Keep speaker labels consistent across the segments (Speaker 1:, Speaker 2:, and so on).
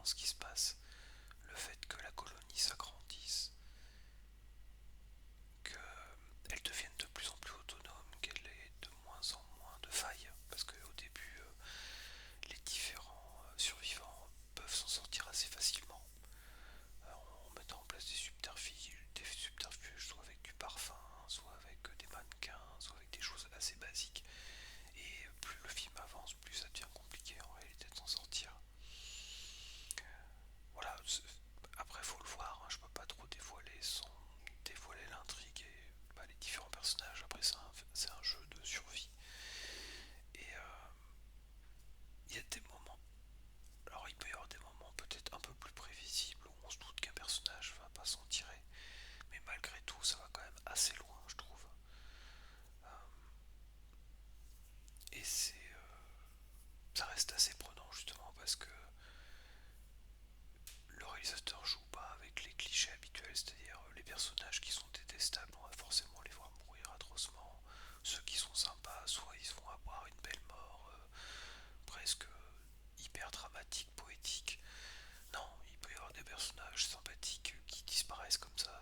Speaker 1: ce qui se passe, le fait que la colonie s'agrandisse, qu'elle devienne de plus en plus autonome, qu'elle ait de moins en moins de failles, parce qu'au début, les différents survivants peuvent s'en sortir assez facilement en mettant en place des subterfuges, soit avec du parfum, soit avec des mannequins, soit avec des choses assez basiques. Et plus le film avance, plus ça devient compliqué en réalité de s'en sortir. Voilà, après faut le voir, hein, je peux pas trop dévoiler dévoiler l'intrigue et les différents personnages. Après c'est un jeu de survie. Et il y a des moments, alors il peut y avoir des moments peut-être un peu plus prévisibles où on se doute qu'un personnage va pas s'en tirer, mais malgré tout ça va quand même assez loin je trouve. Et ça reste assez prenant justement parce que le réalisateur joue pas avec les clichés habituels, c'est-à-dire les personnages qui sont détestables, on va forcément les voir mourir atrocement. Ceux qui sont sympas, soit ils vont avoir une belle mort, presque hyper dramatique, poétique. Non, il peut y avoir des personnages sympathiques qui disparaissent comme ça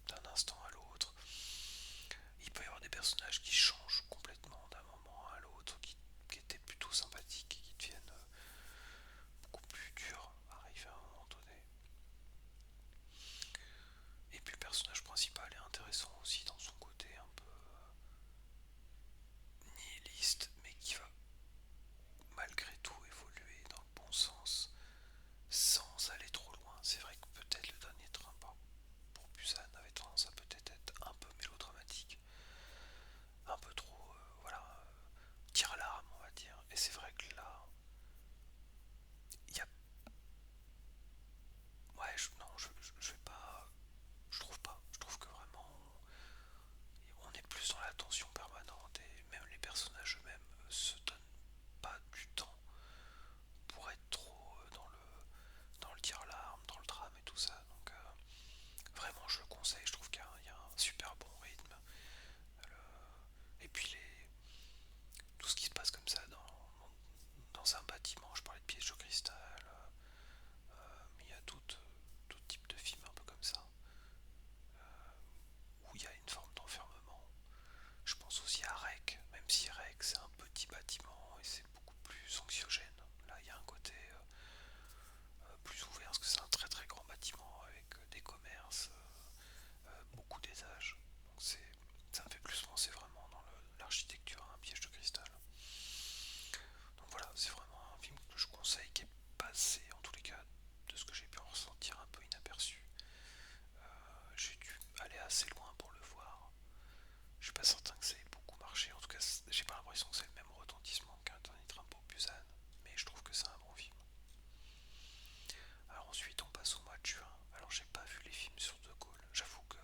Speaker 1: d'un instant à l'autre. Il peut y avoir des personnages qui changent complètement d'un moment à l'autre, qui étaient plutôt sympathiques et qui deviennent beaucoup plus durs arriver à un moment donné. Et puis le personnage principal est intéressant aussi dans son côté un peu nihiliste, mais qui va malgré tout évoluer dans le bon sens sans aller trop loin. C'est vrai que peut-être le dernier train pour Busan avait tendance à peut-être être un peu mélodramatique, un peu trop, voilà, tire à l'arme, on va dire. Et c'est vrai que là, il y a. Ouais, non, je vais pas. Je trouve pas. Je trouve que vraiment, on est plus dans la tension permanente et même les personnages eux-mêmes se donnent pas du temps pour être trop dans le tir à l'arme, dans le drame et tout ça. Donc vraiment, je le conseille. Je trouve qu'il y a un super bon rythme. Et puis tout ce qui se passe comme ça dans un bâtiment. Je parlais de pièges de cristal. Mais il y a tout type de films un peu comme ça où il y a une forme d'enfermement. Je pense aussi à Rec, même si Rec c'est un petit bâtiment et c'est beaucoup plus anxiogène. Là, il y a un côté plus ouvert parce que c'est un très très grand bâtiment avec des commerces, beaucoup d'étages. Donc ça me fait plus penser vraiment dans l'architecture à un piège de cristal. Donc voilà, c'est vraiment un film que je conseille qui est passé, en tous les cas, de ce que j'ai pu en ressentir un peu inaperçu. J'ai dû aller assez loin pour le voir. Je suis pas certain que ça ait beaucoup marché. En tout cas, j'ai pas l'impression que c'est le même retentissement qu'un dernier train pour Busan. Mais je trouve que c'est un bon film. Alors ensuite, on passe au mois de juin. Alors j'ai pas vu les films sur De Gaulle. J'avoue que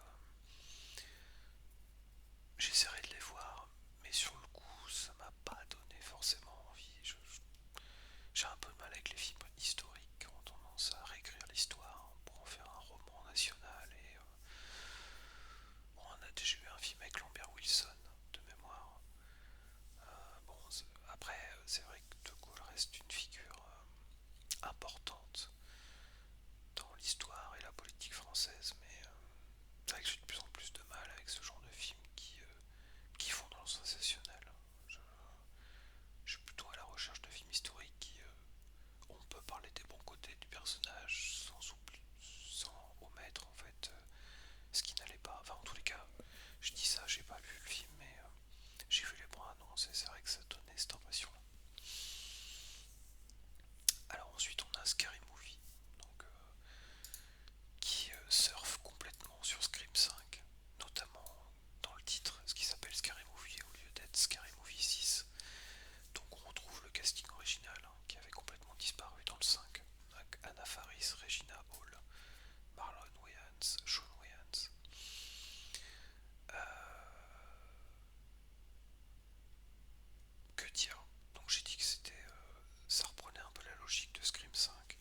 Speaker 1: j'essaierai de les voir. Mais sur le coup, ça m'a pas donné forcément envie. J'ai un peu de mal avec les films historiques qui ont tendance à réécrire l'histoire pour en faire un roman national. Et bon, on a déjà eu un film avec Lambert Wilson de mémoire. Bon, après, c'est vrai que De Gaulle reste une figure importante dans l'histoire et la politique française, mais c'est vrai que j'ai de plus en plus de mal avec ce genre de films qui font dans le sensationnel. Je, je suis plutôt à la recherche de films historiques où on peut parler des bons côtés du personnage sans omettre en fait ce qui n'allait pas. Enfin, en tous les cas, je dis ça, j'ai pas vu le film, mais j'ai vu les bandes annonces et c'est vrai que ça donnait cette impression-là. Alors ensuite, on a Scary Movie, donc, qui surfe complètement sur Scream 5, notamment dans le titre, ce qui s'appelle Scary Movie au lieu d'être Scary Movie 6. Donc on retrouve le casting original qui avait complètement disparu dans le 5, avec Anna Faris, Regina Hall, Marlon Wayans, Sean Wayans. Que dire. Donc j'ai dit que ça reprenait un peu la logique de Scream 5.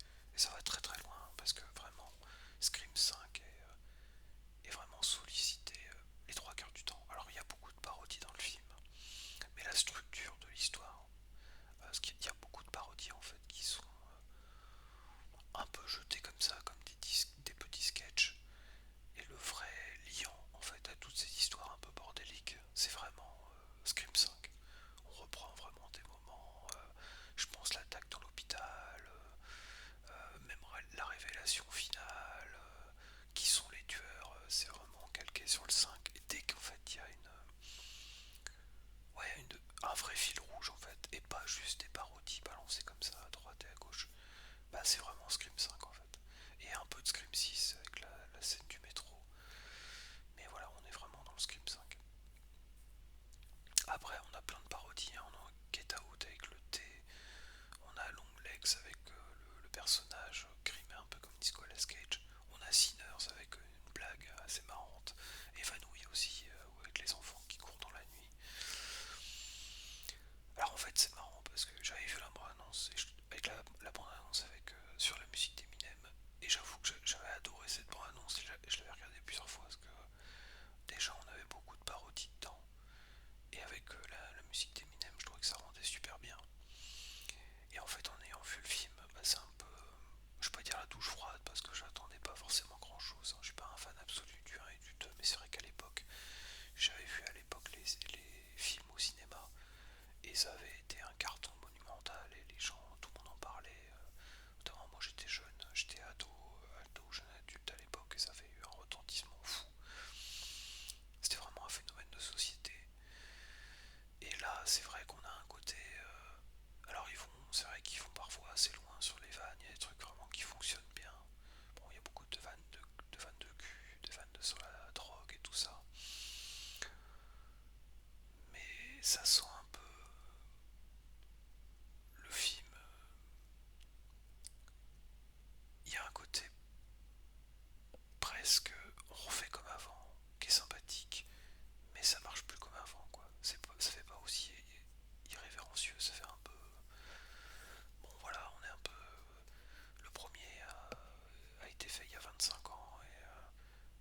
Speaker 1: assez marrante, évanouie aussi, ou avec les enfants qui courent dans la nuit. Alors en fait c'est marrant parce que j'avais vu la bande-annonce avec la bande-annonce avec sur la musique d'Eminem et j'avoue que j'avais adoré cette bande-annonce et je l'avais regardée plusieurs fois parce que déjà on avait beaucoup de parodies dedans et avec la musique d'Eminem je trouvais que ça rendait super bien. Et en fait en ayant vu le film, bah, c'est un peu, je vais pas dire la douche froide parce que j'attendais pas forcément grand chose, hein. Je suis pas un fan absolu du un et du 2 mais c'est vrai qu'à l'époque, j'avais vu à l'époque les films au cinéma et ça avait été un carton monumental et les gens, tout le monde en parlait. Notamment moi j'étais jeune, j'étais ado, jeune adulte à l'époque et ça avait eu un retentissement fou. C'était vraiment un phénomène de société. Et là c'est vrai qu'on a un côté... alors c'est vrai qu'ils vont parfois assez loin sur les vannes, il y a des trucs vraiment qui fonctionnent bien. Bon, il y a beaucoup de vannes de cul, de vannes sur la drogue et tout ça. Mais ça sent un peu le film. Il y a un côté presque on refait comme avant, qui est sympathique, mais ça marche plus comme avant, quoi. Ça fait pas aussi irrévérencieux, ça fait un peu. Bon, voilà, on est un peu. Le premier a été fait il y a 25 ans, et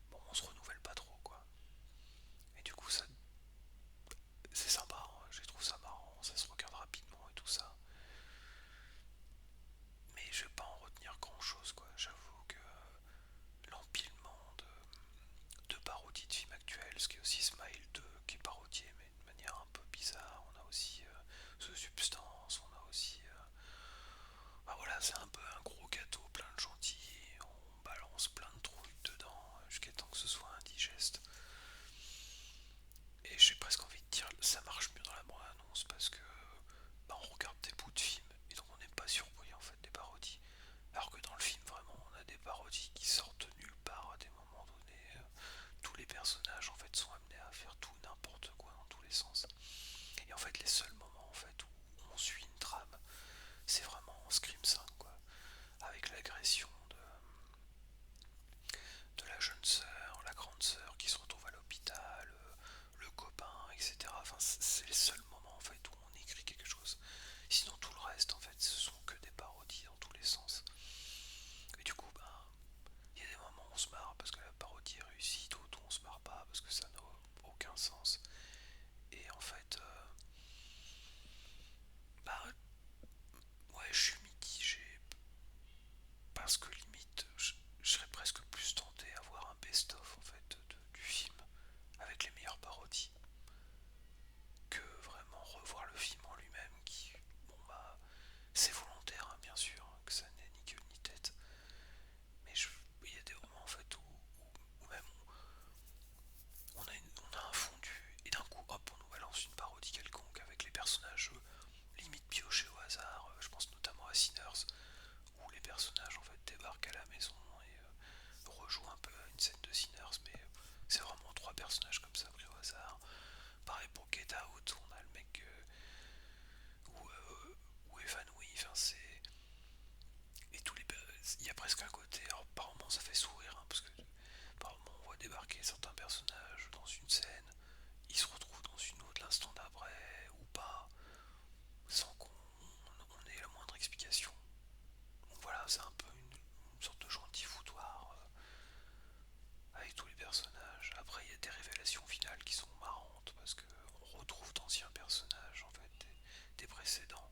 Speaker 1: bon, on se renouvelle pas trop, quoi. Et du coup, ça, c'est sympa, hein. Je trouve ça marrant, ça se regarde rapidement et tout ça. Mais je vais pas en retenir grand chose, quoi. J'avoue que l'empilement de parodies de films actuels, ce qui est aussi Smile 2 qui est parodié mais de manière un peu bizarre. On a aussi The Substance, on a aussi... bah voilà, c'est un peu un gros gâteau plein de chantilly, on balance plein de trucs dedans jusqu'à temps que ce soit indigeste. Et j'ai presque envie de dire ça marche mieux dans la bande-annonce parce que bah, on regarde des bouts de films et donc on n'est pas surpris en fait des parodies. Alors que dans le film vraiment on a des parodies qui sortent de nulle part à des moments donnés. Tous les personnages en fait sont amenés à faire tout n'importe quoi dans tous les sens. Et en fait les seuls moments en fait où on suit une trame, c'est vraiment en Scream 5 quoi. Avec l'agression de la jeune sœur, la grande sœur qui se retrouve à l'hôpital, le copain, etc. Enfin c'est les seuls moments en fait où on écrit quelque chose. Sinon tout le reste en fait ce sont que des parodies dans tous les sens. Et du coup ben il y a des moments où on se marre parce que la parodie est réussie, d'autres où on se marre pas parce que ça n'a aucun sens. Et en fait, bah ouais, je suis mitigé parce que limite, je serais presque plus tenté à voir un best-of en fait du film avec les meilleures parodies que vraiment revoir le film en lui-même qui, bon bah, c'est volontaire hein, bien sûr, hein, que ça n'est ni queue ni tête, mais il y a des moments en fait où même on a un fondu et d'un coup hop on nous balance une parodie quelconque avec les personnages limite piochés au hasard. Je pense notamment à Sinners où les personnages en fait débarquent à la maison et rejouent un peu une scène de Sinners, mais c'est vraiment trois personnages comme ça pris au hasard. Pareil pour Get Out, on a le mec ou évanoui, enfin c'est et tous les il y a presque un côté. Alors par moments ça fait sourire hein, parce que par moments on voit débarquer certains personnages dans une scène, ils se retrouvent dans une autre l'instant d'après ou pas, sans qu'on ait la moindre explication. Donc voilà, c'est un peu une sorte de gentil foutoir avec tous les personnages. Après, il y a des révélations finales qui sont marrantes parce qu'on retrouve d'anciens personnages en fait des précédents.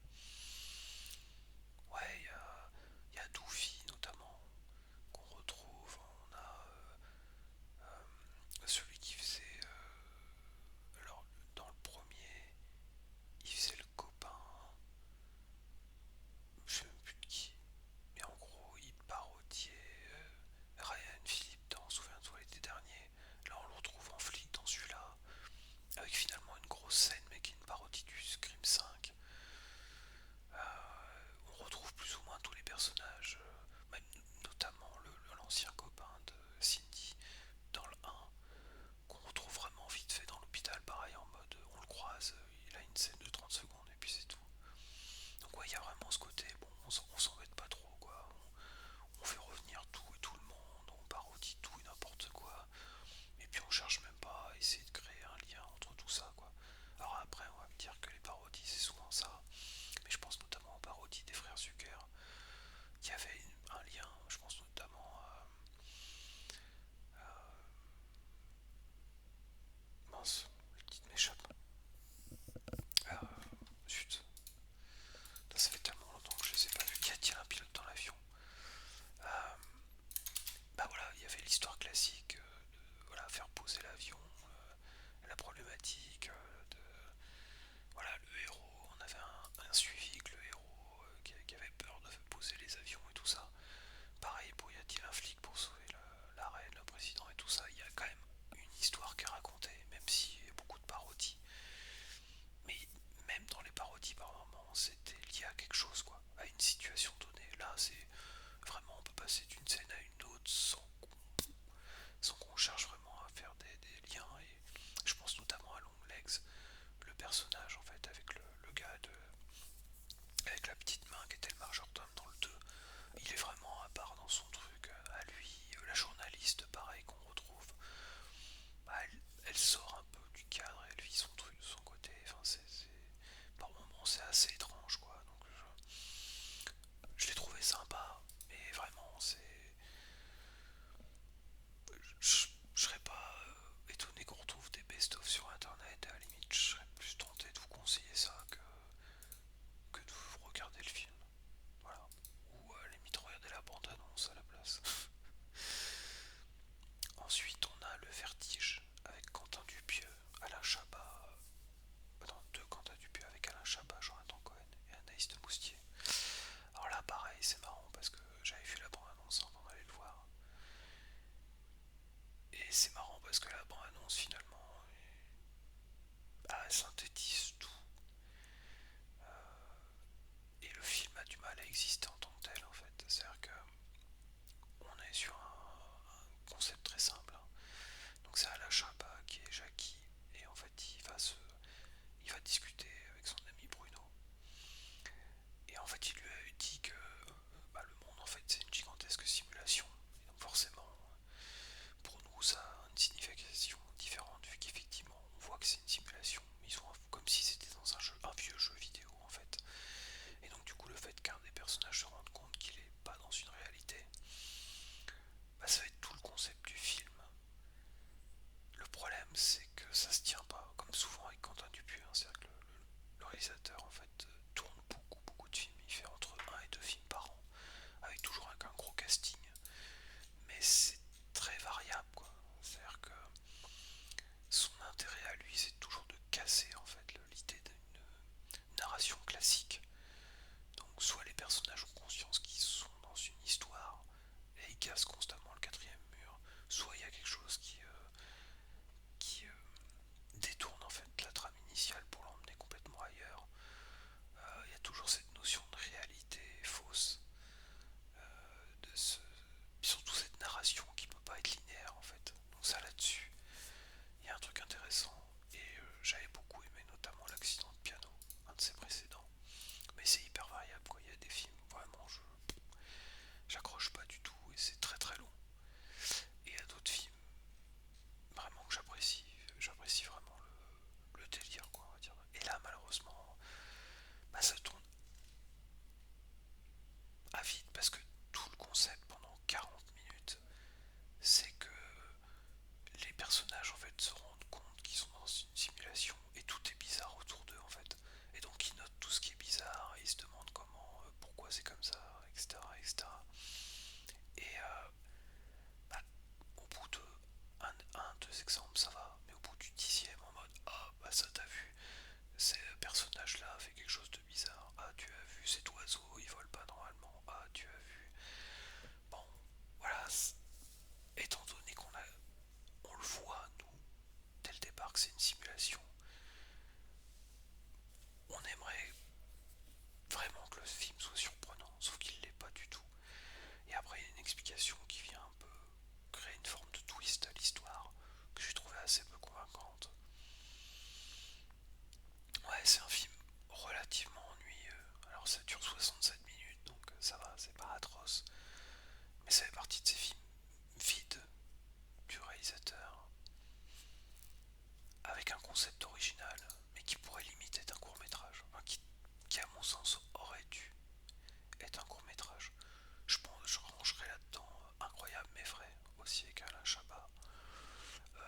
Speaker 1: aussi avec Alain Chabat,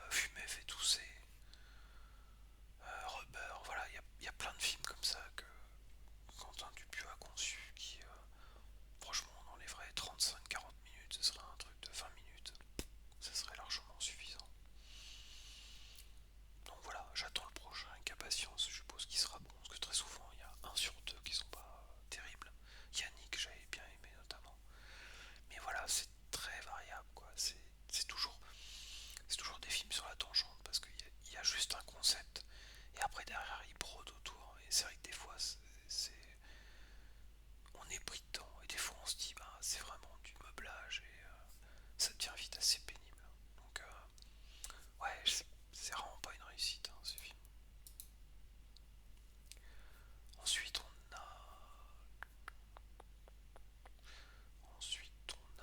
Speaker 1: Fumer fait tousser, Rubber, voilà, il y a plein de films comme ça que Quentin Dupieux a conçu qui, franchement, on enlèverait 35-40 minutes, ce serait un truc de 20 minutes, ça serait largement suffisant. Donc voilà, j'attends le prochain avec impatience, je suppose qu'il sera bon, parce que très souvent il y a un sur deux qui sont pas terribles. Yannick, j'avais bien aimé notamment. Mais voilà, c'est très variable, quoi. C'est toujours des films sur la tangente, parce qu'il y a juste un concept, et après derrière ils brodent autour, et c'est vrai que des fois on est pris dedans, et des fois on se dit, bah, c'est vraiment du meublage, et ça devient vite assez pénible. Donc, ouais, c'est vraiment pas une réussite, hein, ce film. Ensuite, on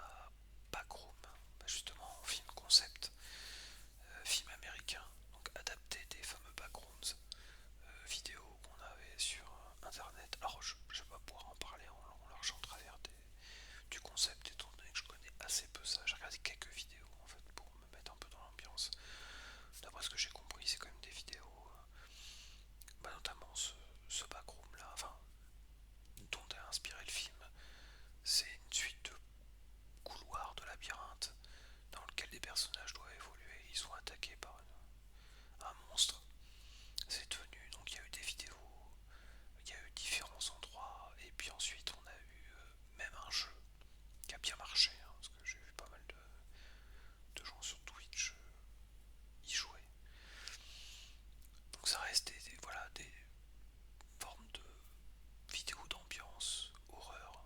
Speaker 1: a Backroom, bah, justement, en film concept, film américain, donc adapté des fameux Backrooms, vidéos qu'on avait sur internet. Alors, je vais pas pouvoir en parler en long, en large, en travers du concept, étant donné que je connais assez peu ça. J'ai regardé quelques vidéos en fait pour me mettre un peu dans l'ambiance. D'après ce que j'ai compris, c'est quand même des vidéos, bah, notamment ce backroom là, enfin, dont est inspiré le film. C'est une suite de couloirs de labyrinthe dans lequel des personnages doivent évoluer. Ils sont attaqués par un monstre. C'est devenu, donc il y a eu des vidéos, il y a eu différents endroits, et puis ensuite on a eu même un jeu qui a bien marché, hein, parce que j'ai vu pas mal de gens sur Twitch y jouer. Donc ça reste voilà, des formes de vidéos d'ambiance, horreur,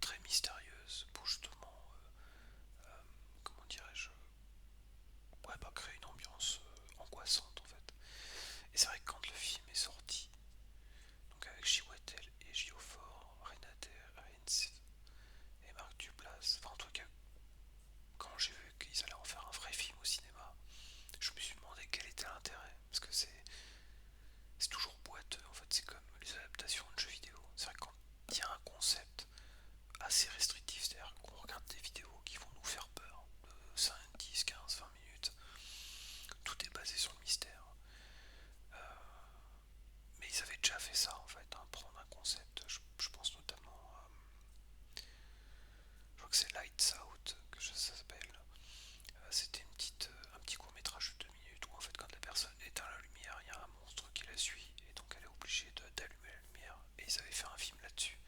Speaker 1: très mystérieuses, pour justement, comment dirais-je, ouais, bah, créer une ambiance angoissante en fait. Et c'est vrai que quand le film est sorti, donc avec Chiwetel et Geoffort, Renate Reinsve et Marc Duplass, enfin en tout cas, quand j'ai vu qu'ils allaient en faire un vrai film au cinéma, je me suis demandé quel était l'intérêt, parce que c'est toujours boiteux en fait, c'est comme les adaptations de jeux vidéo. C'est vrai que quand il y a un concept assez restrictif, c'est-à-dire qu'on regarde des vidéos qui vont nous faire peur de 5, 10, 15, 20 minutes, tout est basé sur le mystère. Mais ils avaient déjà fait ça en fait, hein, prendre un concept, je pense notamment, je crois que c'est Lights Out que ça s'appelle. C'était un petit court métrage de 2 minutes où en fait quand la personne éteint la lumière, il y a un monstre qui la suit et donc elle est obligée d'allumer la lumière. Et ils avaient fait un film là-dessus.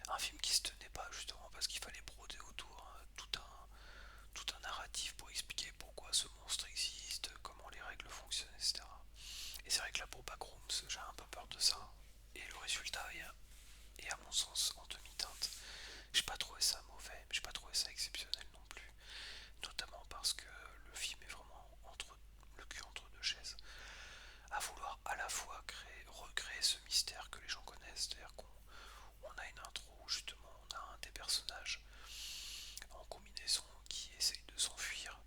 Speaker 1: Un film qui se tenait pas justement parce qu'il fallait broder autour, hein, tout un narratif pour expliquer pourquoi ce monstre existe, comment les règles fonctionnent, etc. Et c'est vrai que là pour Backrooms, j'ai un peu peur de ça. Et le résultat est à mon sens en demi-teinte. J'ai pas trouvé ça mauvais, mais j'ai pas trouvé ça exceptionnel non plus. Notamment parce que le film est vraiment entre le cul entre deux chaises. À vouloir à la fois recréer ce mystère que les gens connaissent, c'est-à-dire qu'on a une intro où justement on a un des personnages en combinaison qui essaye de s'enfuir.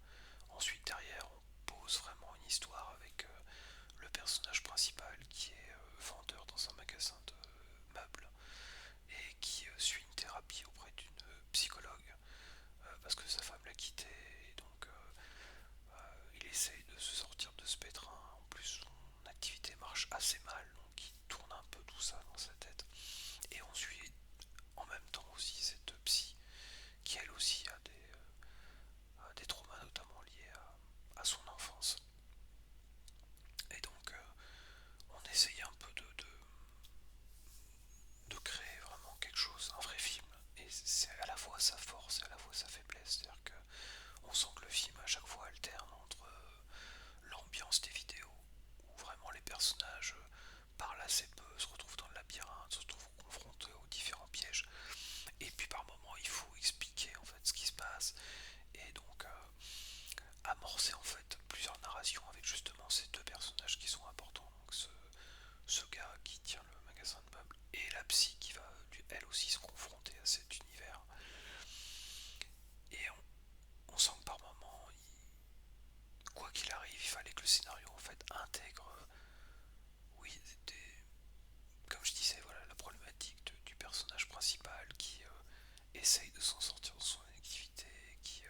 Speaker 1: Ensuite derrière on pose vraiment une histoire avec le personnage principal qui est vendeur dans un magasin de meubles et qui suit une thérapie auprès d'une psychologue parce que sa femme l'a quitté et donc il essaye de se sortir de ce pétrin. En plus son activité marche assez mal donc il tourne un peu tout ça dans sa tête. Et on suit en même temps aussi cette psy qui elle aussi a des traumas notamment liés à son enfance. Et donc on essaye un peu de créer vraiment quelque chose, un vrai film. Et c'est à la fois sa force et à la fois sa faiblesse. C'est-à-dire que on sent que le film à chaque fois alterne entre l'ambiance des vidéos, où vraiment les personnages parlent assez peu, se retrouvent dans le labyrinthe, se retrouvent confrontés aux différents pièges. Et puis par moments il faut expliquer en fait ce qui se passe. Et donc amorcer en fait plusieurs narrations avec justement ces deux personnages qui sont importants. Donc ce gars qui tient le magasin de meubles et la psy qui va elle aussi se confronter à cet univers. Et on sent que par moments, quoi qu'il arrive, il fallait que le scénario en fait intègre, oui, comme je disais, voilà, la problématique du personnage principal qui essaye de s'en sortir de son activité, qui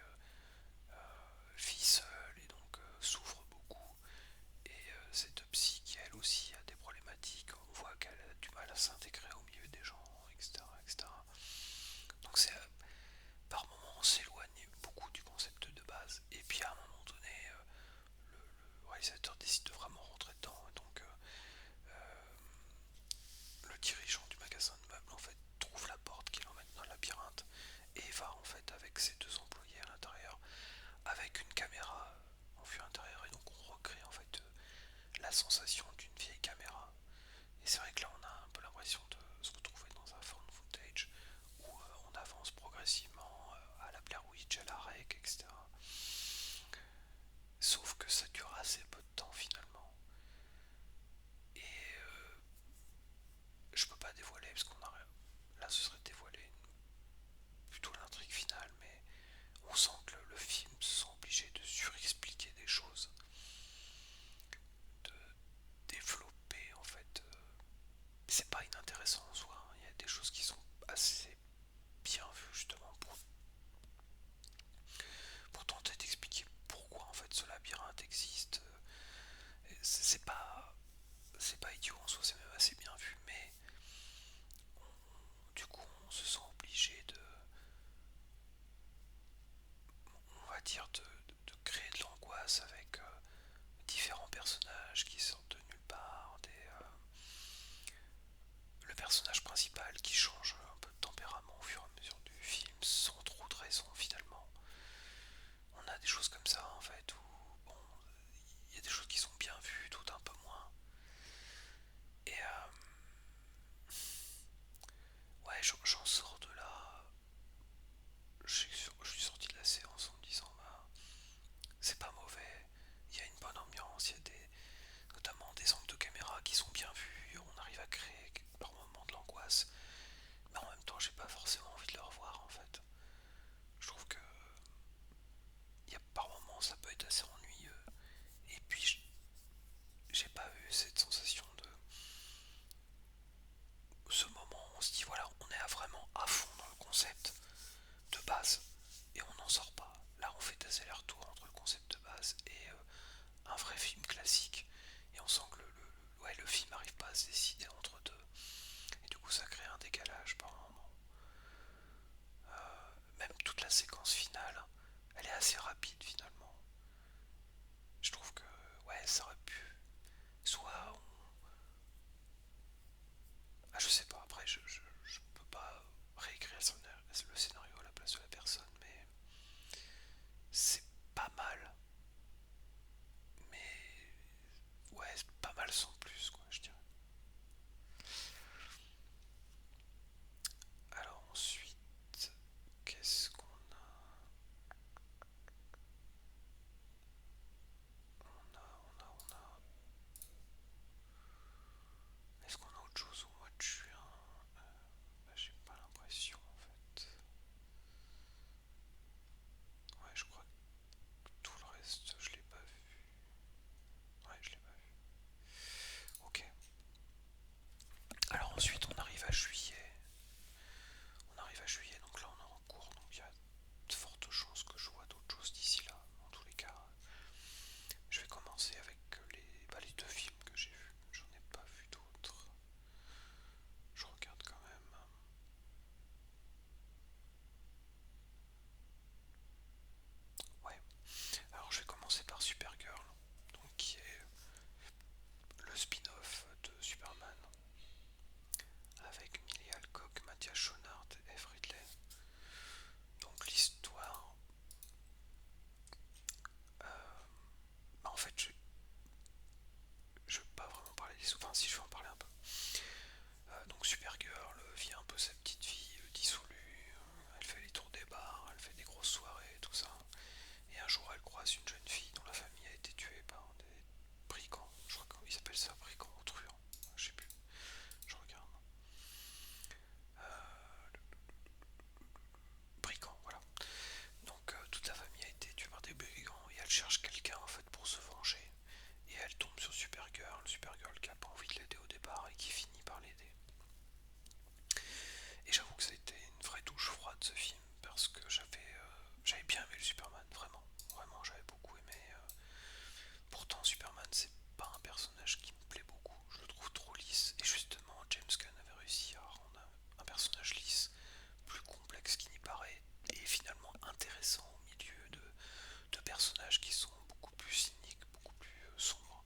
Speaker 1: personnages qui sont beaucoup plus cyniques, beaucoup plus sombres.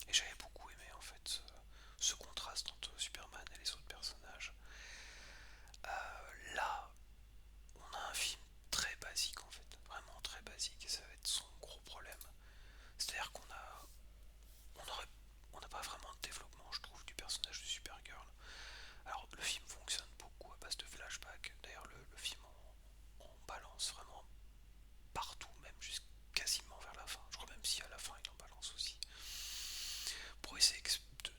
Speaker 1: Et j'avais beaucoup aimé en fait ce contraste entre Superman et les autres personnages. Là, on a un film très basique en fait, vraiment très basique, et ça va être son gros problème. C'est-à-dire on aurait, on n'a pas vraiment de développement, je trouve, du personnage de Supergirl. Alors le film fonctionne beaucoup à base de flashbacks. D'ailleurs le film en balance vraiment partout, même jusqu'à quasiment vers la fin. Je crois même si à la fin il en balance aussi. Pour essayer de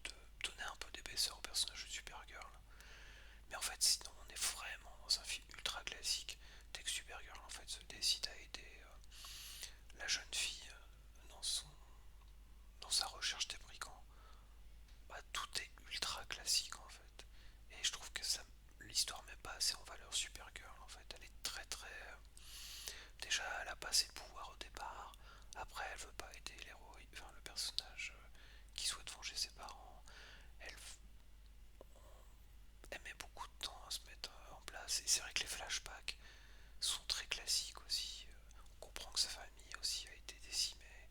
Speaker 1: donner un peu d'épaisseur au personnage de Supergirl. Mais en fait, sinon, on est vraiment dans un film ultra classique. Dès que Supergirl en fait se décide à aider la jeune fille dans sa recherche des brigands, bah, tout est ultra classique en fait. Et je trouve que l'histoire met pas assez en valeur Supergirl en fait. Elle est très très. Déjà, elle a pas ses pouvoirs au départ. Après, elle veut pas aider l'héroïne, enfin le personnage qui souhaite venger ses parents. Elle, elle met beaucoup de temps à se mettre en place. Et c'est vrai que les flashbacks sont très classiques aussi. On comprend que sa famille aussi a été décimée.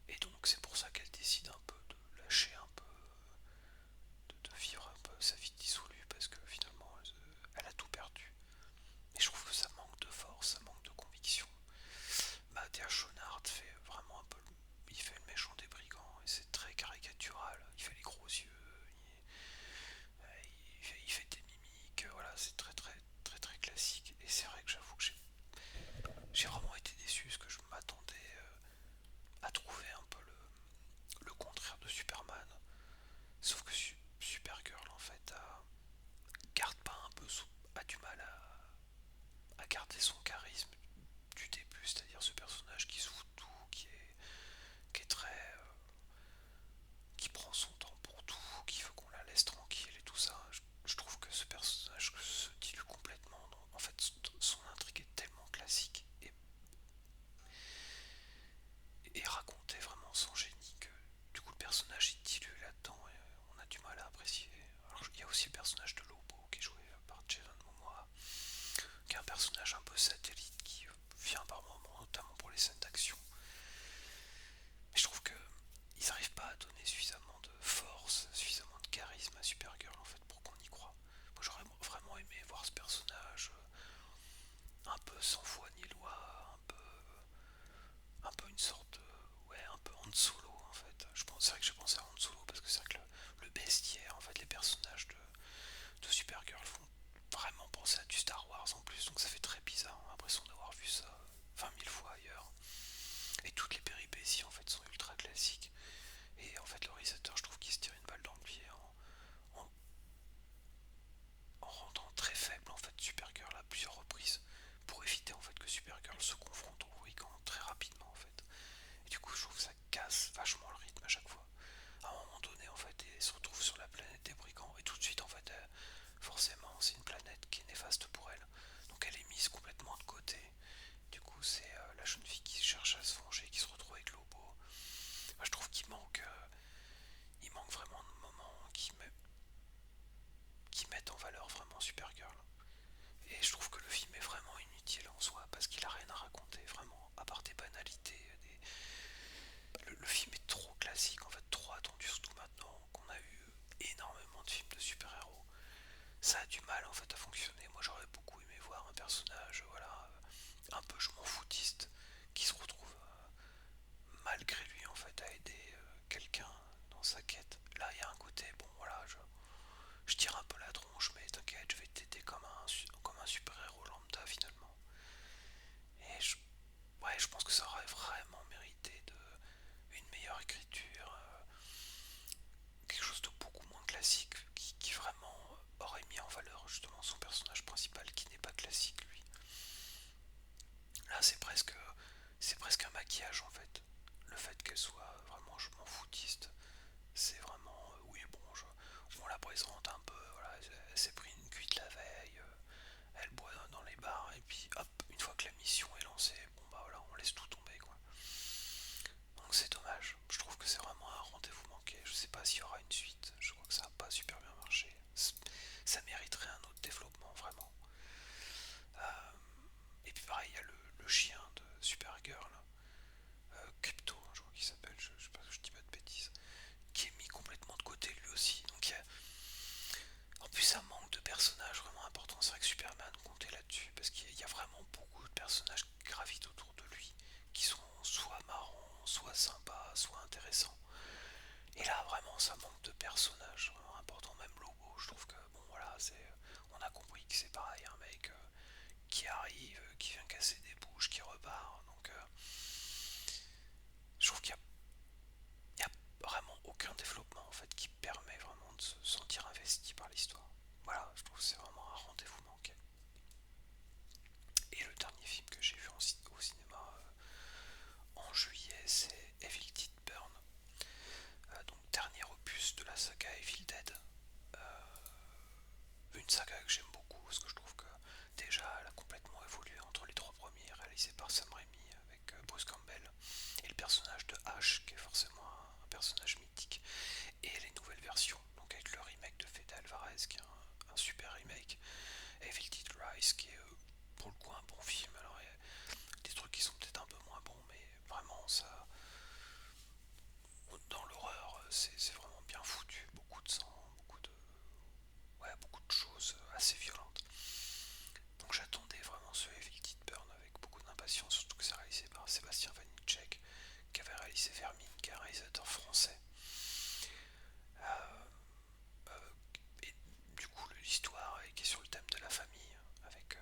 Speaker 1: Et donc c'est pour ça qu'elle décide un peu de lâcher un peu, de vivre un peu sa vie dissolue parce que finalement elle a tout perdu. Et je trouve que ça manque de force, ça manque de conviction. Matthias Schoenaerts fait vraiment un peu, il fait le méchant des brigands et c'est très caricatural. Il fait les gros yeux, il fait des mimiques, voilà, c'est très très très très classique. Et c'est vrai que j'avoue que j'ai vraiment été déçu parce que je m'attendais à trouver un peu le contraire de Superman. Sauf que Supergirl en fait garde pas un peu a du mal à garder son charisme du début, c'est-à-dire ce personnage qui se fout de tout, qui est très qui prend son temps pour tout, qui veut qu'on la laisse tranquille et tout ça. Je trouve que ce personnage se dilue complètement. En fait, son intrigue est tellement classique et raconté vraiment sans génie que du coup le personnage est dilué là-dedans et on a du mal à apprécier. Alors il y a aussi le personnage de Lobo qui est joué par Jason Momoa, qui est un personnage un peu satellite qui vient par moments, notamment pour les scènes d'action. Mais je trouve que ils n'arrivent pas à donner suffisamment de force, suffisamment de charisme à Supergirl en fait pour qu'on y croit. Moi j'aurais vraiment aimé voir ce personnage un peu sans foi ni loi, un peu une sorte de, ouais, un peu Han Solo en fait. C'est vrai que j'ai pensé à Han Solo parce que c'est vrai que le bestiaire, en fait, les personnages de Supergirl font vraiment penser à du Star Wars en plus, donc ça fait très bizarre, on a l'impression d'avoir vu ça 20 000 fois ailleurs. Et toutes les péripéties en fait sont ultra classiques. Et en fait le réalisateur je trouve qu'il se tire une balle dans le pied en, en rendant très faible en fait Supergirl à plusieurs reprises pour éviter en fait que Supergirl se confronte au Wiccan très rapidement en fait. Et du coup je trouve que ça casse vachement le rythme à chaque fois. À un moment donné en fait elle se retrouve sur la planète des brigands et tout de suite en fait forcément c'est une planète qui est néfaste pour elle. Donc elle est mise complètement de côté. Du coup c'est la jeune fille qui cherche à se venger, qui se retrouve avec Lobo. Moi, je trouve qu'il manque vraiment de moments qui mettent en valeur vraiment Supergirl. Et je trouve que le film est vraiment inutile en soi parce qu'il a rien à raconter vraiment, à part des banalités. Le film est trop classique en fait, trop attendu, surtout maintenant qu'on a eu énormément de films de super-héros. Ça a du mal en fait à fonctionner. Moi j'aurais beaucoup aimé voir un personnage, voilà, un peu je m'en foutiste, qui se retrouve malgré lui en fait à aider quelqu'un dans sa quête. Là il y a un côté, bon voilà, je tire un peu la tronche, mais t'inquiète, je vais t'aider comme un super-héros lambda finalement. Et ouais, je pense que ça aurait vraiment mérité une meilleure écriture, quelque chose de beaucoup moins classique, qui vraiment aurait mis en valeur justement son personnage principal qui n'est pas classique lui. Là c'est presque un maquillage en fait. Le fait qu'elle soit vraiment je m'en foutiste, c'est vraiment oui bon on la présente un peu, voilà, elle s'est pris une cuite la veille, elle boit dans les bars et puis hop, une fois que la mission est lancée, bon bah voilà, on laisse tout tomber quoi. Donc c'est dommage, je trouve que c'est vraiment un rendez-vous manqué, je sais pas s'il y aura une suite, je crois que ça n'a pas super bien marché. Ça mériterait un autre développement part. Donc je trouve qu'il y a vraiment aucun développement en fait qui permet vraiment de se sentir investi par l'histoire. Voilà, je trouve que c'est vraiment un rendez-vous manqué. Et le dernier film que j'ai vu au cinéma en juillet, c'est Evil Dead Burn. Donc dernier opus de la saga Evil Dead. Une saga que j'aime beaucoup parce que je trouve que déjà elle a complètement évolué entre les trois premiers réalisés par Sam Raimi avec Bruce Campbell et le personnage de Ash qui est forcément un personnage mythique et les nouvelles versions donc avec le remake de Fede Alvarez qui est un super remake, Evil Dead Rise qui est pour le coup un bon film. Alors il y a des trucs qui sont peut-être un peu moins bons mais vraiment ça dans l'horreur c'est vraiment bien foutu, beaucoup de sang, ouais, beaucoup de choses assez violentes. Donc j'attendais vraiment ce Evil Dead Burn avec beaucoup d'impatience, surtout que c'est réalisé par Sébastien Vanitschek, qui avait réalisé Vermine, qui est un réalisateur français. Euh, et du coup l'histoire est qui est sur le thème de la famille, avec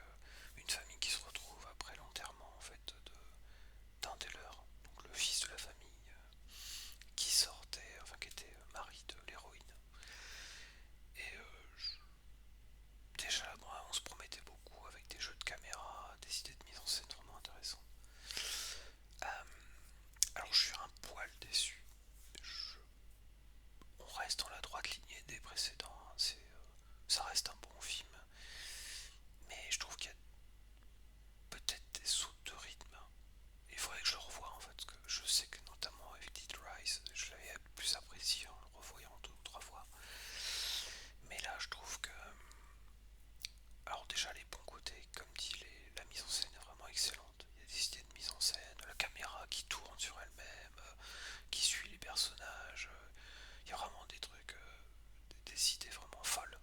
Speaker 1: une famille qui se retrouve après l'enterrement en fait d'un des leurs, donc le fils de la famille, qui sortait, enfin qui était mari de l'héroïne. Et déjà, bon, on se promettait beaucoup avec des jeux de caméra, des idées de mise en scène vraiment intéressantes. Euh, alors, je suis un poil déçu. Je- On reste dans la droite lignée des précédents. Hein. Ça reste un bon film, mais je trouve qu'il y a peut-être des sauts de rythme. Il faudrait que je le revoie en fait, parce que je sais que notamment avec Dead Rise, je l'avais plus apprécié en le revoyant deux ou trois fois. Mais là, je trouve que alors déjà les bons côtés, comme dit, la mise en scène est vraiment excellente. Il y a des idées de mise en scène, la caméra qui tourne sur elle-même, qui suit les personnages. Il y a vraiment des trucs, des idées vraiment folles.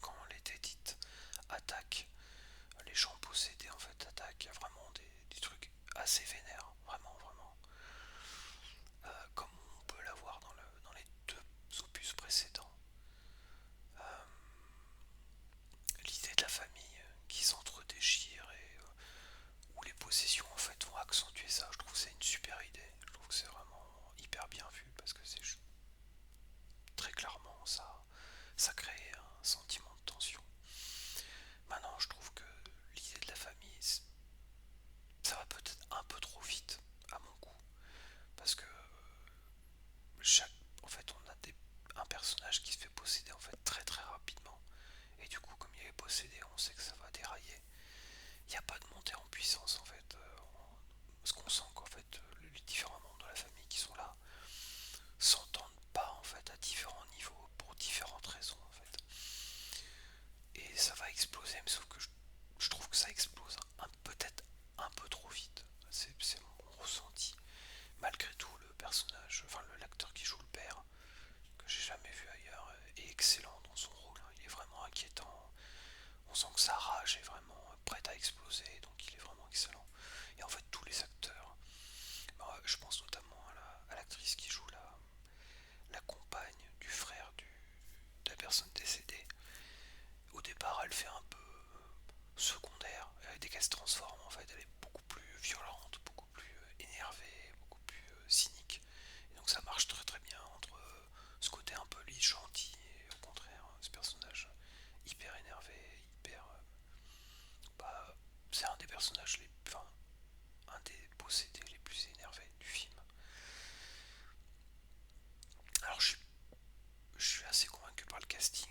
Speaker 1: Quand les dédites attaquent, les gens possédés en fait attaquent. Il y a vraiment des trucs assez vénères, vraiment, vraiment. Comme on peut l'avoir dans les deux opus précédents. L'idée de la famille qui s'entre-déchire et où les possessions en fait vont accentuer ça. Je trouve que c'est une super idée. Je trouve que c'est vraiment hyper bien vu parce que c'est très clairement ça crée un sentiment de tension. Maintenant, je trouve que l'idée de la famille, ça va peut-être un peu trop vite à mon goût parce que chaque, en fait, on a un personnage qui se fait posséder en fait très très rapidement et du coup, comme il est possédé, on sait que ça va dérailler. Il n'y a pas de montée en puissance en fait. Parce qu'on sent qu'en fait les différents membres de la famille qui sont là s'entendent pas en fait à différents niveaux pour différentes raisons en fait. Et ça va exploser, mais sauf que je trouve que ça explose peut-être un peu trop vite. C'est mon ressenti. Malgré tout, le personnage, enfin l'acteur qui joue le père, que j'ai jamais vu ailleurs, est excellent dans son rôle. Hein. Il est vraiment inquiétant. On sent que sa rage est vraiment prête à exploser, donc il est vraiment excellent. Et en fait, tous les acteurs, je pense notamment à l'actrice qui joue la compagne du frère de la personne décédée. Au départ, elle fait un peu secondaire, dès qu'elle se transforme, en fait, elle est beaucoup plus violente, beaucoup plus énervée, beaucoup plus cynique. Et donc ça marche très très bien entre ce côté un peu lisse, gentil, et au contraire, ce personnage hyper énervé, hyper... bah, c'est un des personnages enfin, un des possédés les plus énervés du film. Alors je suis assez convaincu par le casting,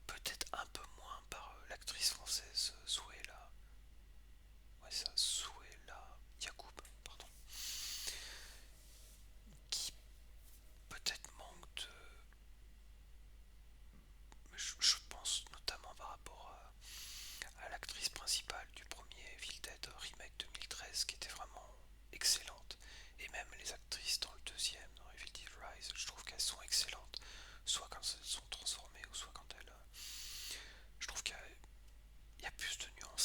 Speaker 1: peut-être un peu moins par l'actrice française Souela. Ouais, ça, Souela Yacoub, pardon. Qui peut-être manque de. Je pense notamment par rapport à l'actrice principale du premier Evil Dead Remake 2013 qui était vraiment excellente. Et même les actrices dans le deuxième, dans Evil Dead Rise, je trouve qu'elles sont excellentes. Soit quand elles sont transformées ou soit quand elles. Je trouve qu'il y a plus de nuances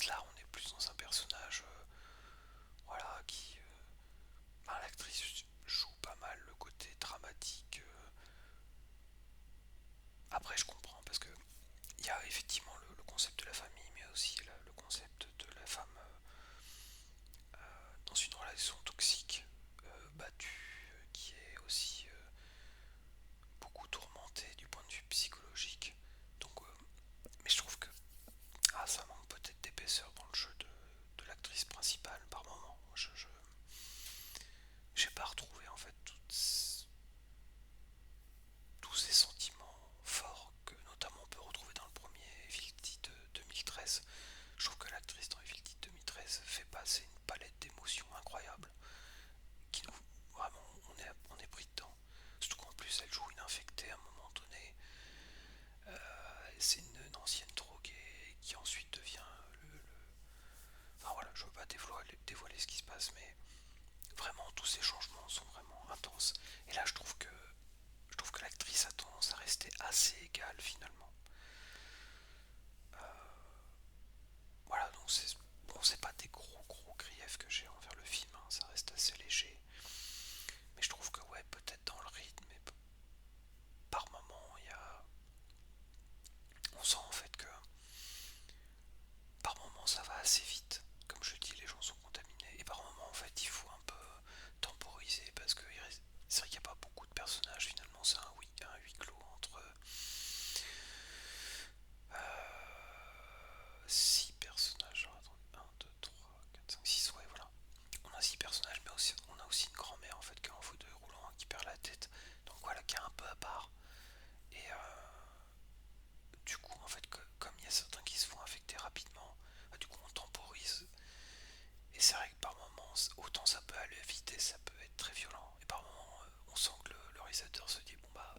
Speaker 1: c'est vrai que par moments, autant ça peut aller vite et ça peut être très violent, et par moments, on sent que le réalisateur se dit bon bah,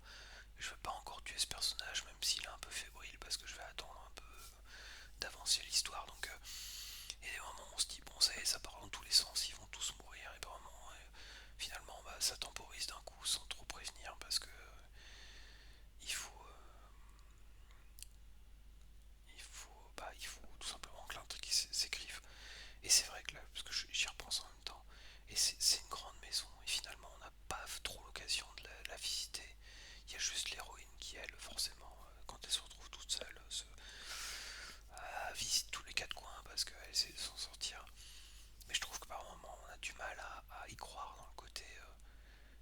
Speaker 1: je veux pas encore tuer ce personnage, même s'il est un peu fébrile, parce que je vais attendre un peu d'avancer l'histoire. Donc, il y a des moments où on se dit bon, ça part dans tous les sens, ils vont tous mourir, et par moments, finalement, bah, ça temporise d'un coup sans trop prévenir, parce que il faut, il faut tout simplement que l'intrigue s'écrive. Et c'est vrai que là, parce que j'y repense en même temps, et c'est une grande maison, et finalement on n'a pas trop l'occasion de la visiter. Il y a juste l'héroïne qui, elle, forcément, quand elle se retrouve toute seule, visite tous les quatre coins parce qu'elle essaie de s'en sortir. Mais je trouve que par moments on a du mal à y croire dans le côté.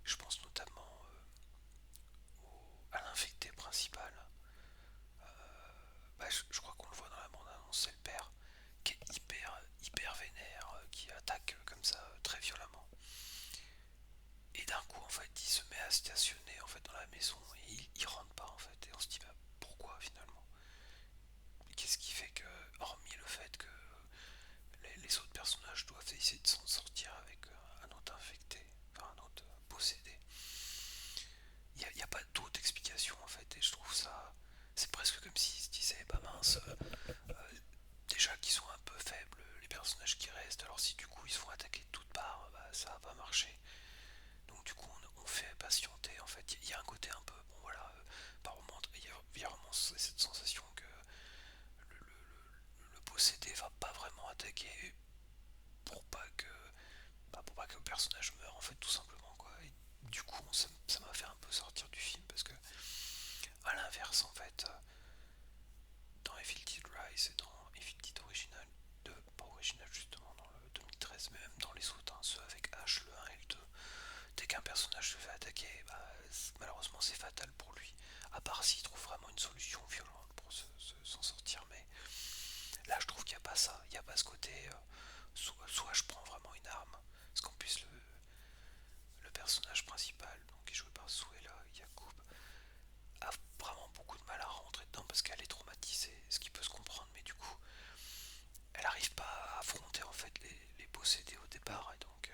Speaker 1: Je pense notamment à l'infecté principal. Bah, je crois qu'on le voit dans la bande-annonce, c'est le père qui est hyper vénère, qui attaque comme ça très violemment. Et d'un coup, en fait, il se met à stationner en fait dans la maison et il rentre pas en fait. Et on se dit bah, pourquoi finalement. Qu'est-ce qui fait que, hormis le fait que les autres personnages doivent essayer de s'en sortir avec un autre infecté, enfin un autre possédé, il n'y a pas d'autre explication en fait. Et je trouve ça, c'est presque comme s'ils se disaient bah mince, déjà qu'ils sont un peu faibles les personnages qui restent. Alors si du coup ils se font attaquer de toutes parts, bah, ça va pas marcher. Donc du coup on fait patienter en fait. Il y a un côté un peu, bon voilà, par moment il y a vraiment cette sensation que le possédé va pas vraiment attaquer pour pas que pour pas que le personnage meure en fait tout simplement quoi. Et du coup ça m'a fait un peu sortir du film parce que à l'inverse en fait, dans Evil Dead Rise et dans Evil Dead Original, pas original justement dans le 2013 mais même dans les autres, hein, ceux avec H, le 1 et le 2, dès qu'un personnage se fait attaquer, bah, malheureusement c'est fatal pour lui, à part s'il trouve vraiment une solution violente pour s'en sortir. Mais là je trouve qu'il n'y a pas ça, il n'y a pas ce côté soit je prends vraiment une arme, parce qu'en plus le personnage principal, donc qui est joué par Suela Yacoub, a vraiment beaucoup de mal à rentrer dedans parce qu'elle est traumatisée, ce qui peut se comprendre, mais du coup elle n'arrive pas à affronter en fait les possédés au départ. Et donc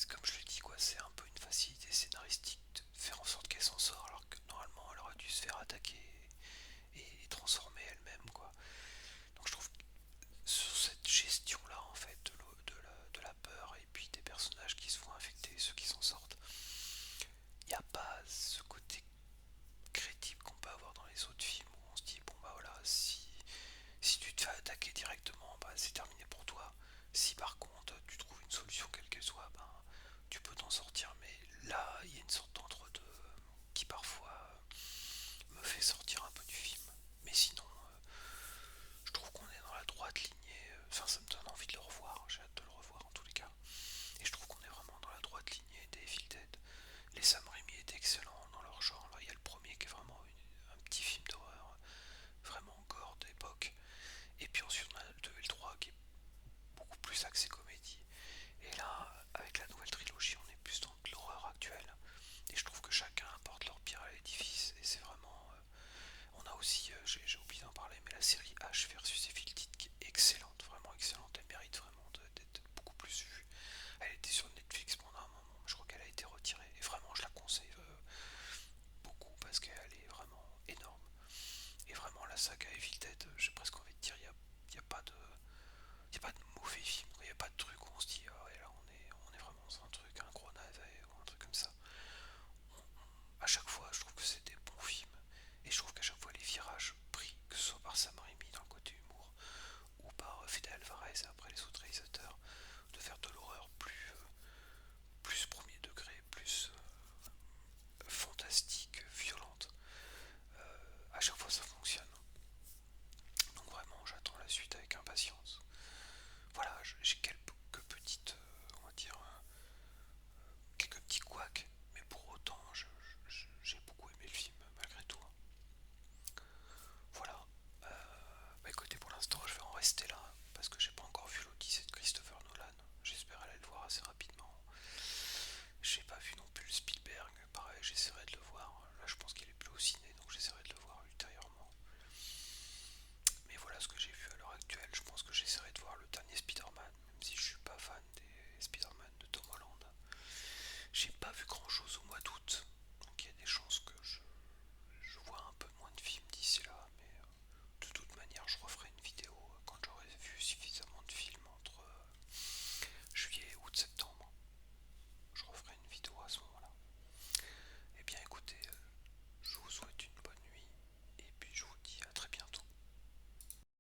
Speaker 1: comme je le dis quoi, c'est un peu une facilité scénaristique de faire en sorte qu'elle s'en sort alors que normalement elle aurait dû se faire attaquer et transformer elle-même quoi. Donc je trouve que sur cette gestion là en fait de la peur et puis des personnages qui se font infecter, ceux qui s'en sortent, il n'y a pas ce côté crédible qu'on peut avoir dans les autres films où on se dit bon bah voilà, si tu te fais attaquer directement, bah c'est terminé pour toi. Si par contre tu trouves une solution quelle qu'elle soit, bah, tu peux t'en sortir. Mais là il y a une sorte d'entre-deux qui parfois me fait sortir un peu du film. Mais sinon, je trouve qu'on est dans la droite lignée. Enfin, ça me donne envie de le revoir. J'ai hâte de le revoir en tous les cas. Et je trouve qu'on est vraiment dans la droite lignée des Evil Dead. Les Sam Raimi étaient excellents dans leur genre. Là, il y a le premier qui est vraiment un petit film d'horreur, vraiment gore d'époque. Et puis ensuite, on a le 2 et le 3 qui est beaucoup plus axé comédie. Et là, avec la nouvelle trilogie, on est plus dans de l'horreur actuelle. Et je trouve que chacun apporte leur pierre à l'édifice. Et c'est vraiment. On a aussi, j'ai oublié d'en parler, mais la série H versus Evil Dead qui est excellente, vraiment excellente. Elle mérite vraiment d'être beaucoup plus vue. Elle était sur Netflix pendant un moment, je crois qu'elle a été retirée. Et vraiment, je la conseille beaucoup parce qu'elle est vraiment énorme. Et vraiment, la saga Evil Dead, j'ai presque envie de dire, il y a pas de mauvais film. Il n'y a pas de truc où on se dit, oh, ouais, là,